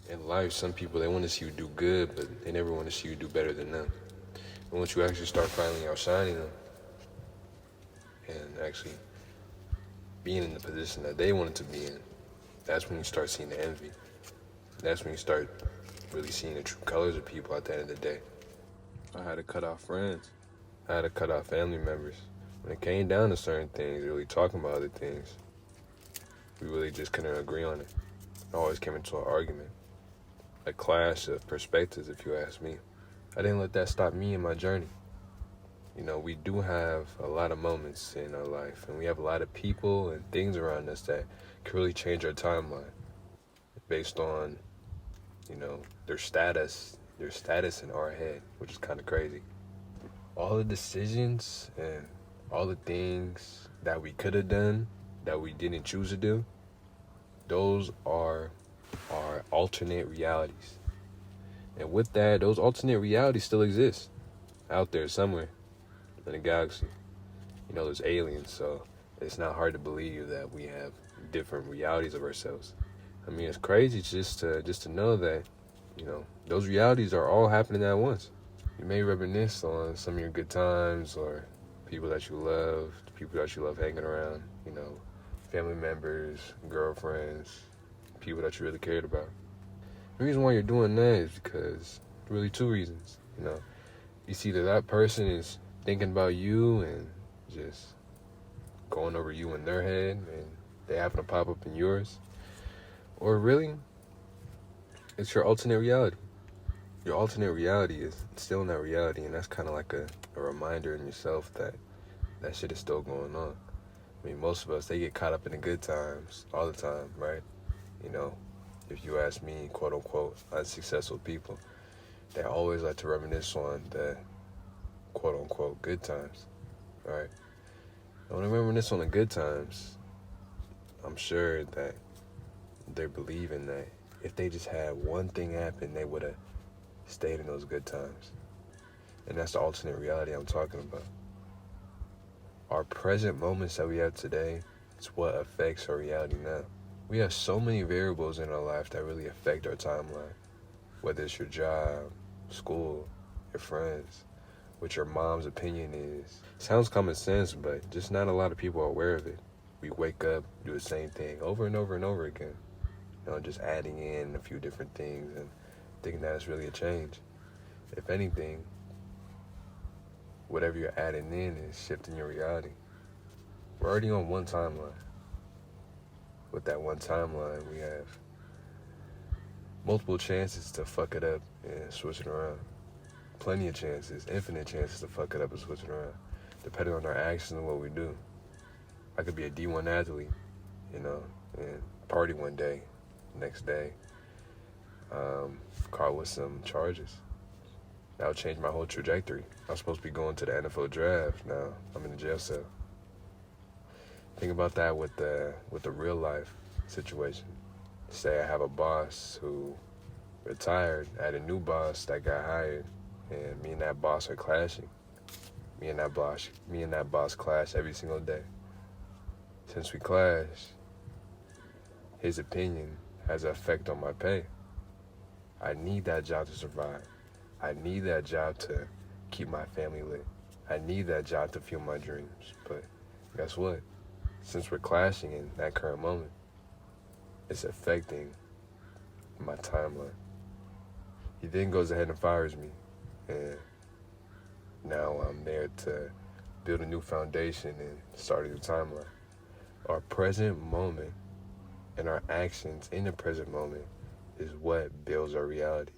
In life, some people, they want to see you do good, but they never want to see you do better than them. And once you actually start finally outshining them and actually being in the position that they wanted to be in, that's when you start seeing the envy. That's when you start really seeing the true colors of people at the end of the day. I had to cut off friends. I had to cut off family members. When it came down to certain things, really talking about other things, we really just couldn't agree on it. It always came into an argument, a clash of perspectives, if you ask me. I didn't let that stop me in my journey. You know, we do have a lot of moments in our life, and we have a lot of people and things around us that can really change our timeline based on, you know, their status in our head, which is kind of crazy. All the decisions and all the things that we could have done that we didn't choose to do, those are our alternate realities. And with that, those alternate realities still exist out there somewhere in the galaxy. You know, there's aliens, so it's not hard to believe that we have different realities of ourselves. I mean, it's crazy just to know that, you know, those realities are all happening at once. You may reminisce on some of your good times or people that you love, people that you love hanging around, you know, family members, girlfriends, people that you really cared about. The reason why you're doing that is because really two reasons. You know, you see that person is thinking about you and just going over you in their head and they happen to pop up in yours. Or really, it's your alternate reality. Your alternate reality is still in that reality, and that's kind of like a reminder in yourself that that shit is still going on. I mean, most of us, they get caught up in the good times all the time, right? You know, if you ask me, quote unquote, unsuccessful people, they always like to reminisce on the quote unquote good times, right? And when they reminisce on the good times, I'm sure that they're believing that if they just had one thing happen, they would have stayed in those good times. And that's the alternate reality I'm talking about. Our present moments that we have today is what affects our reality now. We have so many variables in our life that really affect our timeline. Whether it's your job, school, your friends, what your mom's opinion is. Sounds common sense, but just not a lot of people are aware of it. We wake up, do the same thing over and over and over again. You know, just adding in a few different things and thinking that it's really a change. If anything, whatever you're adding in is shifting your reality. We're already on one timeline. With that one timeline, we have multiple chances to fuck it up and switch it around. Plenty of chances, infinite chances to fuck it up and switch it around, depending on our actions and what we do. I could be a D1 athlete, you know, and party one day, next day, caught with some charges. That would change my whole trajectory. I was supposed to be going to the NFL draft. Now I'm in the jail cell. Think about that with the real life situation. Say I have a boss who retired, I had a new boss that got hired, and me and that boss are clashing. Me and that boss clash every single day. Since we clash, his opinion has an effect on my pay. I need that job to survive. I need that job to keep my family lit. I need that job to fuel my dreams. But guess what? Since we're clashing in that current moment, it's affecting my timeline. He then goes ahead and fires me. And now I'm there to build a new foundation and start a new timeline. Our present moment and our actions in the present moment is what builds our reality.